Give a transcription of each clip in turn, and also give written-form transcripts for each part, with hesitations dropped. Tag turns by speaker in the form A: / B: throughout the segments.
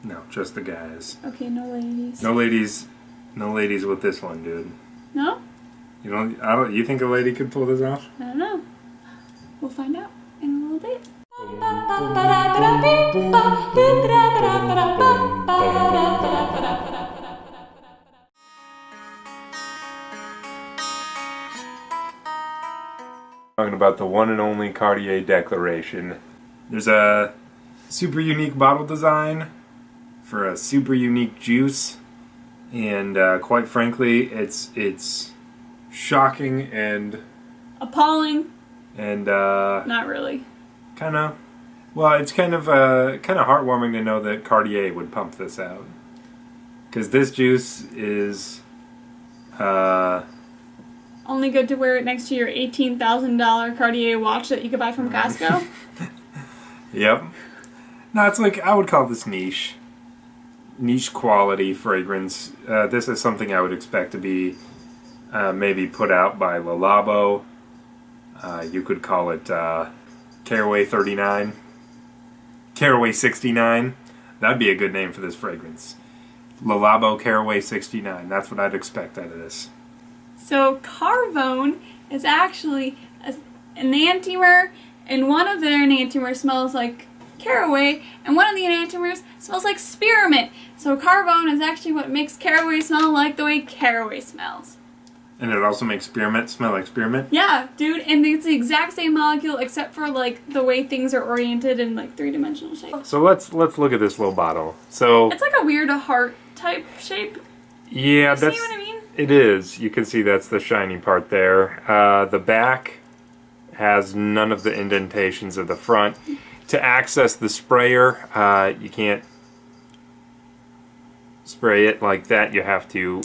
A: No, just the guys.
B: Okay, no ladies.
A: No ladies. No ladies with this one, dude.
B: No?
A: You think a lady could pull this off?
B: I don't know. We'll find out in a little bit.
A: Talking about the one and only Cartier Decleration. There's a super unique bottle design for a super unique juice, and quite frankly, it's shocking and
B: appalling.
A: And
B: not really.
A: Kind of. Well, it's kind of heartwarming to know that Cartier would pump this out, because this juice is
B: only good to wear it next to your $18,000 Cartier watch that you could buy from Costco.
A: Yep. No, it's like, I would call this niche quality fragrance. This is something I would expect to be maybe put out by Le Labo. You could call it Caraway 39, Caraway 69. That'd be a good name for this fragrance. Le Labo Caraway 69. That's what I'd expect out of this.
B: So Carvone is actually an enantiomer, and one of their enantiomers smells like caraway, and one of the enantiomers smells like spearmint. So Carvone is actually what makes caraway smell like the way caraway smells.
A: And it also makes spearmint smell like spearmint?
B: Yeah, dude, and it's the exact same molecule except for like the way things are oriented in like three-dimensional shape.
A: So let's look at this little bottle. So
B: it's like a weird heart type shape.
A: Yeah,
B: see what I mean?
A: It is. You can see that's the shiny part there. The back has none of the indentations of the front. To access the sprayer, you can't spray it like that. You have to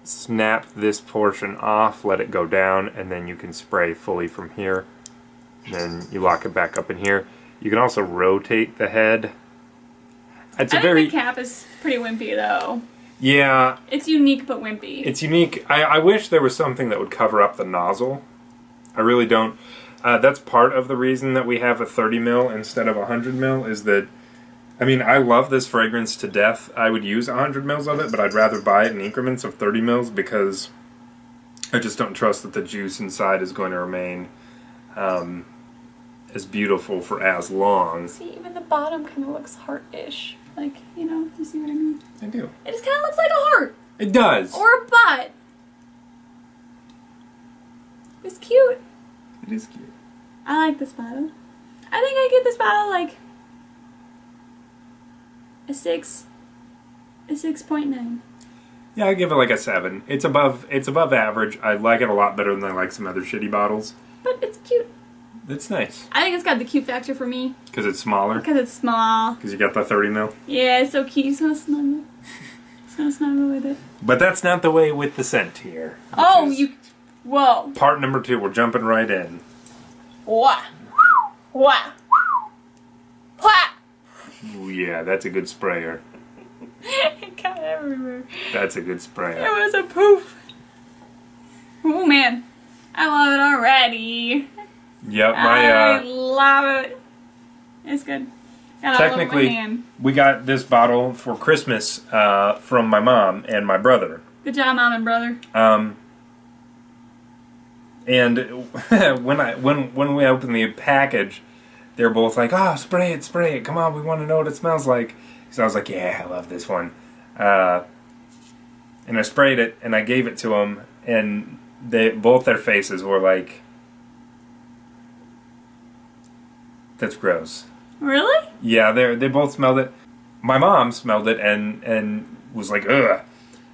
A: snap this portion off, let it go down, and then you can spray fully from here. And then you lock it back up in here. You can also rotate the head.
B: I think the cap is pretty wimpy though.
A: Yeah.
B: It's unique but wimpy.
A: It's unique. I wish there was something that would cover up the nozzle. I really don't. That's part of the reason that we have a 30 mil instead of 100 mil is that, I mean, I love this fragrance to death. I would use 100 mils of it, but I'd rather buy it in increments of 30 mils because I just don't trust that the juice inside is going to remain as beautiful for as long.
B: See, even the bottom kind of looks heart-ish. Like, you know, you see what I mean?
A: I do.
B: It just kind of looks like a heart.
A: It does.
B: Or a butt. It's cute.
A: It is cute.
B: I like this bottle. I think I give this bottle like a 6.9.
A: Yeah, I give it like a 7. It's above average. I like it a lot better than I like some other shitty bottles.
B: But it's cute.
A: It's nice.
B: I think it's got the cute factor for me.
A: Because it's smaller?
B: Because it's small.
A: Because you got the 30 mil?
B: Yeah, it's so cute. So snuggle. So snuggle with it.
A: But that's not the way with the scent here.
B: Oh, whoa.
A: Part number 2, we're jumping right in.
B: Wah. Wah. Wah.
A: Ooh, yeah, that's a good sprayer.
B: It got everywhere.
A: That's a good sprayer.
B: It was a poof. Oh man, I love it already.
A: Yep,
B: I love it. It's good. Got
A: technically,
B: all over my hand.
A: We got this bottle for Christmas from my mom and my brother.
B: Good job, Mom and brother.
A: And when we opened the package, they were both like, "Oh, spray it! Come on, we want to know what it smells like." So I was like, "Yeah, I love this one." And I sprayed it, and I gave it to them, and both their faces were like, "That's gross."
B: Really?
A: Yeah, they both smelled it. My mom smelled it and was like, "Ugh,"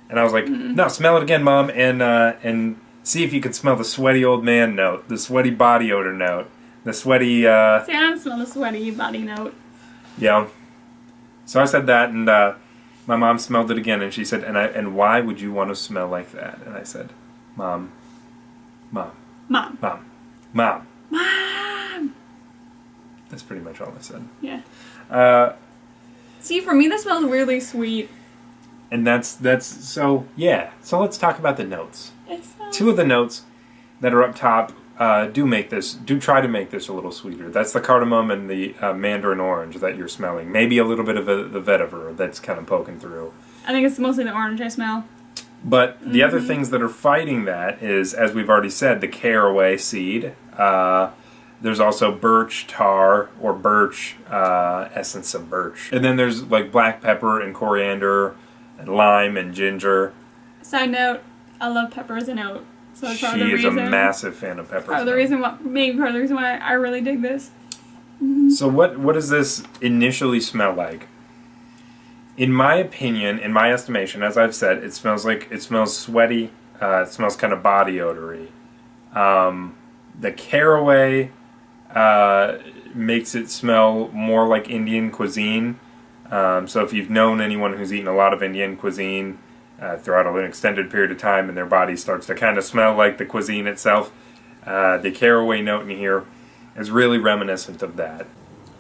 A: and I was like, "No, smell it again, Mom, and see if you can smell the sweaty old man note, the sweaty body odor note, the sweaty." See,
B: I don't smell the sweaty body note.
A: Yeah. So I said that, and my mom smelled it again, and she said, "And why would you want to smell like that?" And I said, "Mom." That's pretty much all I said.
B: Yeah. See, for me, that smells weirdly sweet.
A: And that's so, yeah. So let's talk about the notes. Two of the notes that are up top do try to make this a little sweeter. That's the cardamom and the mandarin orange that you're smelling. Maybe a little bit of the vetiver that's kind of poking through.
B: I think it's mostly the orange I smell.
A: But the other things that are fighting that is, as we've already said, the caraway seed. There's also birch tar or birch, essence of birch. And then there's like black pepper and coriander and lime and ginger.
B: Side note, I love pepper as a note. So that's part of the
A: She is
B: reason.
A: a massive fan of pepper.
B: Maybe part of the reason why I really dig this.
A: So what does this initially smell like? In my opinion, in my estimation, as I've said, it smells sweaty. It smells kind of body odory. The caraway makes it smell more like Indian cuisine. So if you've known anyone who's eaten a lot of Indian cuisine throughout an extended period of time and their body starts to kind of smell like the cuisine itself, the caraway note in here is really reminiscent of that.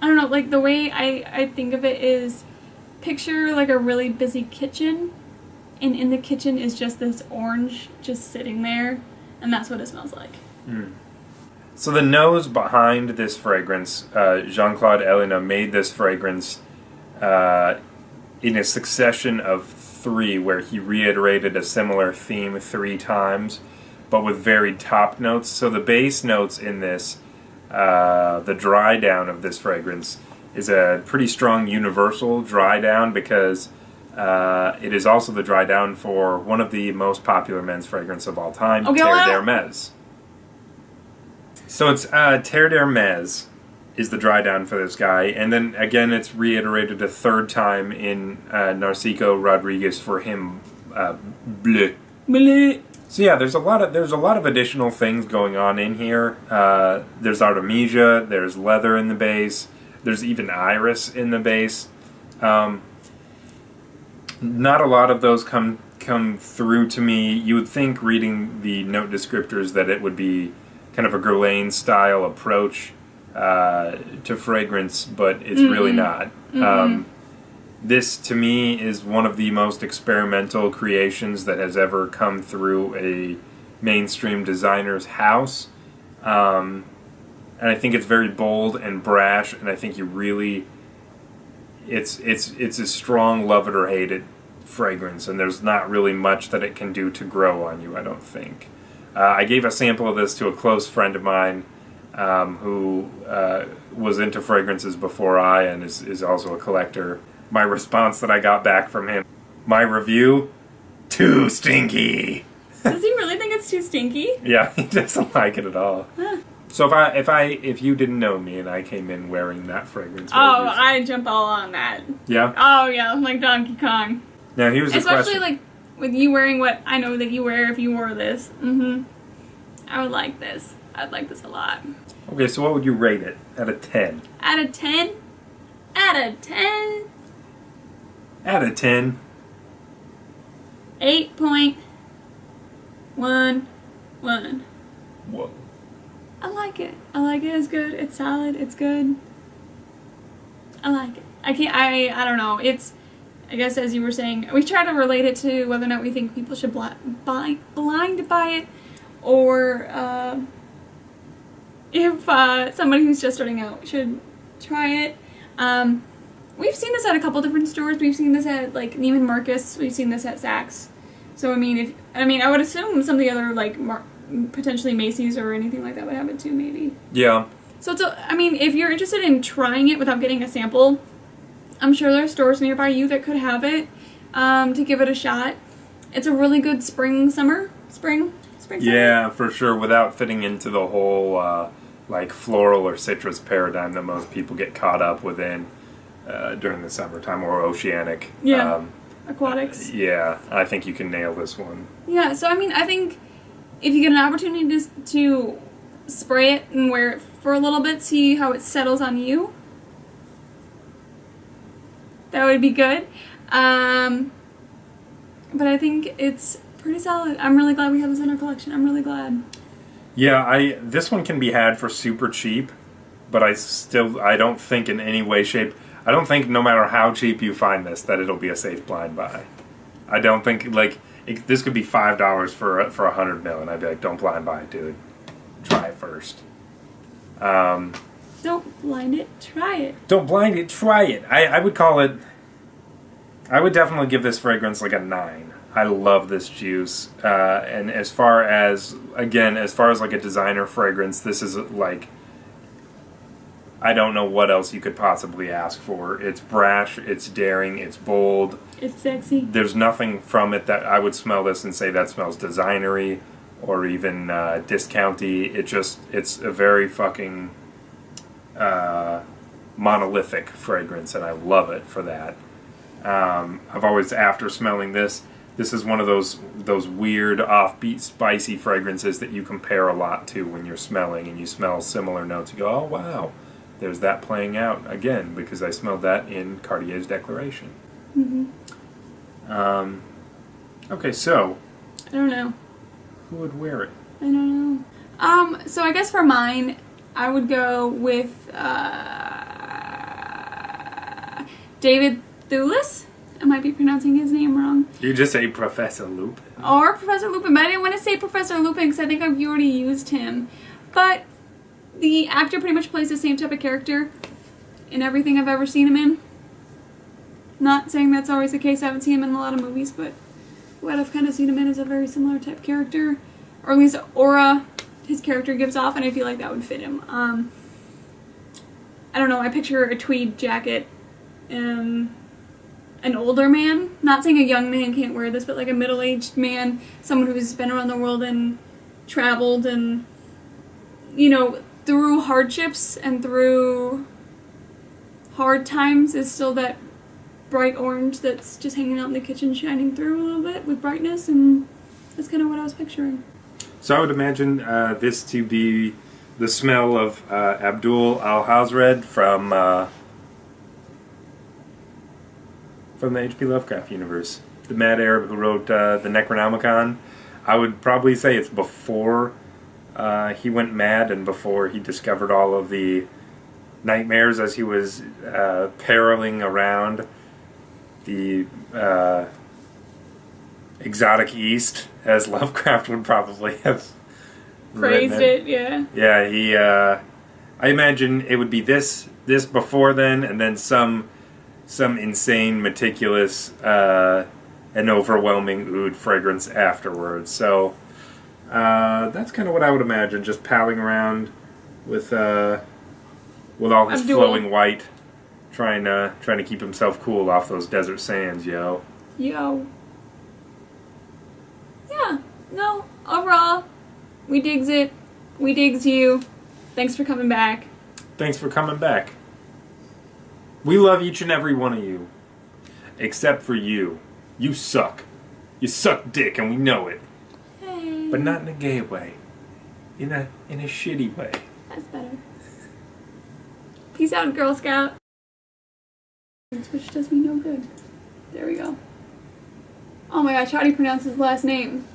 B: I don't know, like the way I think of it is, picture like a really busy kitchen, and in the kitchen is just this orange just sitting there, and that's what it smells like.
A: So the nose behind this fragrance, Jean-Claude Ellena made this fragrance in a succession of 3, where he reiterated a similar theme 3 times, but with varied top notes. So the base notes in this, the dry down of this fragrance, is a pretty strong universal dry down, because it is also the dry down for one of the most popular men's fragrance of all time, Terre d'Hermès. So it's Terre d'Hermès is the dry down for this guy, and then again it's reiterated a 3rd time in Narciso Rodriguez for him, Bleu.
B: Bleu.
A: So yeah, there's a lot of additional things going on in here. There's artemisia, there's leather in the base, there's even iris in the base. Not a lot of those come through to me. You would think, reading the note descriptors, that it would be kind of a Guerlain style approach to fragrance, but it's really not. This, to me, is one of the most experimental creations that has ever come through a mainstream designer's house. And I think it's very bold and brash, and I think you really... It's a strong love it or hate it fragrance, and there's not really much that it can do to grow on you, I don't think. I gave a sample of this to a close friend of mine who was into fragrances before I, and is also a collector. My response that I got back from him, my review, too stinky.
B: Does he really think it's too stinky?
A: Yeah, he doesn't like it at all. Huh. So if you didn't know me and I came in wearing that fragrance,
B: I'd jump all on that.
A: Yeah.
B: Oh yeah, like Donkey Kong.
A: Now here's the question.
B: Especially like with you wearing what I know that you wear if you wore this. I would like this. I'd like this a lot.
A: Okay, so what would you rate it out of 10?
B: Out of 10? Out of 10?
A: Out of 10.
B: 8.11.
A: Whoa.
B: I like it. I like it. It's good. It's solid. It's good. I like it. I don't know. It's, I guess as you were saying, we try to relate it to whether or not we think people should blind buy it, or if somebody who's just starting out should try it. We've seen this at a couple different stores. We've seen this at like Neiman Marcus. We've seen this at Saks. So I would assume some of the other like potentially Macy's or anything like that would have it too, maybe.
A: Yeah.
B: So if you're interested in trying it without getting a sample, I'm sure there are stores nearby you that could have it to give it a shot. It's a really good spring. Summer.
A: Yeah, for sure. Without fitting into the whole like floral or citrus paradigm that most people get caught up within during the summertime, or oceanic.
B: Yeah. Aquatics.
A: Yeah, I think you can nail this one.
B: Yeah. So I think if you get an opportunity to spray it and wear it for a little bit, see how it settles on you, that would be good. But I think it's pretty solid. I'm really glad we have this in our collection. I'm really glad.
A: Yeah, this one can be had for super cheap, but I don't think in any way, shape, I don't think no matter how cheap you find this, that it'll be a safe blind buy. I don't think, this could be $5 for 100 ml, and I'd be like, don't blind buy it, dude. Try it first. first.
B: Don't blind it, try it.
A: Don't blind it, try it. I would call it... I would definitely give this fragrance like a 9. I love this juice. And as far as, again, as far as like a designer fragrance, this is like... I don't know what else you could possibly ask for. It's brash, it's daring, it's bold.
B: It's sexy.
A: There's nothing from it that I would smell this and say that smells designery or even discounty. It's a very fucking monolithic fragrance, and I love it for that. I've always, after smelling this is one of those weird, offbeat, spicy fragrances that you compare a lot to when you're smelling, and you smell similar notes. You go, oh wow, there's that playing out again, because I smelled that in Cartier's Decleration. Okay, so
B: I don't know.
A: who would wear it?
B: I don't know. So I guess for mine, I would go with David Thewlis. I might be pronouncing his name wrong.
A: You just say Professor Lupin.
B: Or Professor Lupin, but I didn't want to say Professor Lupin because I think I've already used him. But the actor pretty much plays the same type of character in everything I've ever seen him in. Not saying that's always the case. I haven't seen him in a lot of movies, but what I've kind of seen him in is a very similar type character. Or at least aura his character gives off, and I feel like that would fit him. I don't know, I picture a tweed jacket, an older man, not saying a young man can't wear this, but like a middle-aged man, someone who's been around the world and traveled and, you know, through hardships and through hard times is still that bright orange that's just hanging out in the kitchen, shining through a little bit with brightness, and that's kind of what I was picturing.
A: So I would imagine this to be the smell of Abdul Al-Hazred from the H.P. Lovecraft universe. The mad Arab who wrote the Necronomicon. I would probably say it's before he went mad and before he discovered all of the nightmares as he was paroling around the exotic East, as Lovecraft would probably have
B: Praised it, yeah.
A: Yeah, he, I imagine it would be this before then, and then some insane, meticulous, and overwhelming oud fragrance afterwards. So, that's kind of what I would imagine, just palling around with all his flowing white, trying to keep himself cool off those desert sands, yo.
B: Yo. Yeah, no, overall, we digs it. We digs you. Thanks for coming back.
A: Thanks for coming back. We love each and every one of you. Except for you. You suck. You suck dick, and we know it.
B: Hey.
A: But not in a gay way. In a shitty way.
B: That's better. Peace out, Girl Scout. Which does me no good. There we go. Oh my gosh, how do you pronounce his last name?